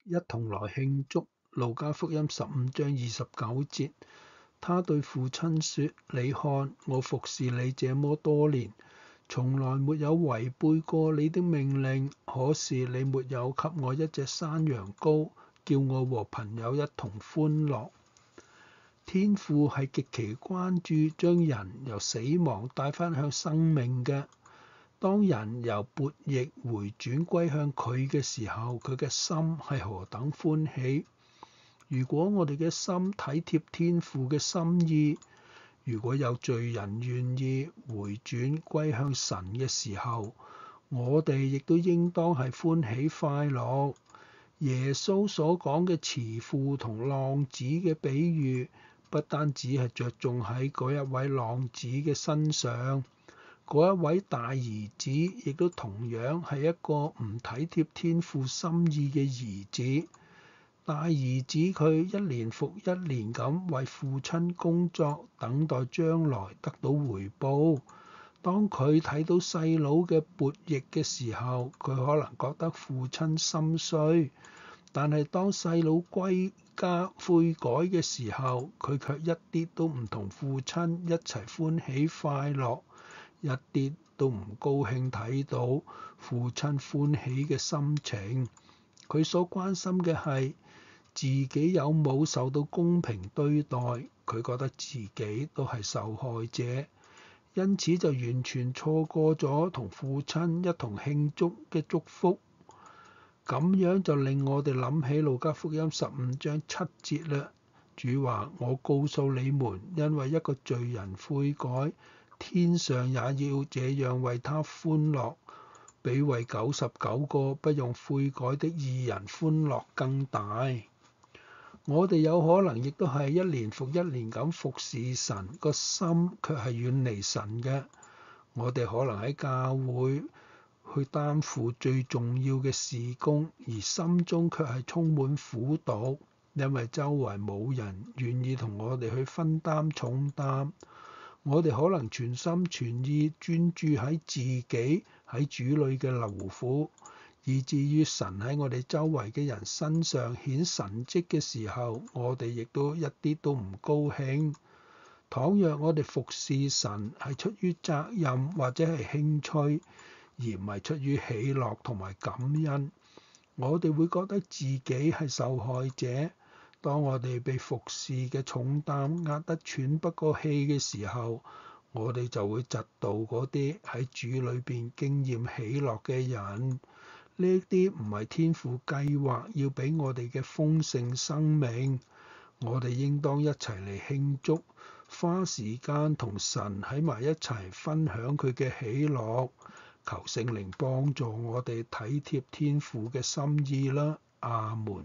一同來慶祝。路加福音15章29節，他對父親說：你看，我服侍你這麼多年，從來沒有違背過你的命令，可是你沒有給我一隻山羊羔，叫我和朋友一同歡樂。天父係極其關注將人由死亡帶返向生命嘅。當人由悖逆回轉歸向佢嘅時候，佢嘅心係何等歡喜。如果我哋嘅心體貼天父嘅心意，如果有罪人願意回轉歸向神嘅時候，我哋亦都應當係歡喜快樂。耶穌所講嘅慈父同浪子嘅比喻，不單止係着重喺嗰一位浪子嘅身上，嗰一位大兒子亦都同樣係一個唔體貼天父心意嘅兒子。大兒子佢一年復一年咁為父親工作，等待將來得到回報。當佢睇到細佬嘅悖逆嘅時候，佢可能覺得父親心衰。但係當細佬歸家悔改嘅時候，佢卻一啲都唔同父親一齊歡喜快樂，一啲都唔高興睇到父親歡喜嘅心情。佢所關心嘅係自己有冇受到公平對待，佢覺得自己都係受害者，因此就完全錯過咗同父親一同慶祝嘅祝福。咁樣就令我哋諗起路加福音15章7節啦。主話：我告訴你們，因為一個罪人悔改，天上也要這樣為他歡樂，比為99個不用悔改的義人歡樂更大。我哋有可能亦都係一年復一年咁服侍神，個心卻係遠離神嘅。我哋可能喺教會去擔負最重要嘅事工，而心中卻係充滿苦毒，因為周圍冇人願意同我哋去分擔重擔。我哋可能全心全意專注喺自己喺主裏嘅勞苦，以至於神喺我哋周圍嘅人身上顯神蹟嘅時候，我哋亦都一啲都唔高興。倘若我哋服侍神係出於責任或者係興趣，而唔係出於喜樂同埋感恩，我哋會覺得自己係受害者。當我哋被服侍嘅重擔壓得喘不過氣嘅時候，我哋就會嫉妒嗰啲喺主裏邊經驗喜樂嘅人。呢啲唔係天父計劃要俾我哋嘅豐盛生命。我哋應當一齊嚟慶祝，花時間同神喺埋一齊分享佢嘅喜樂。求聖靈幫助我哋體貼天父嘅心意啦。阿門。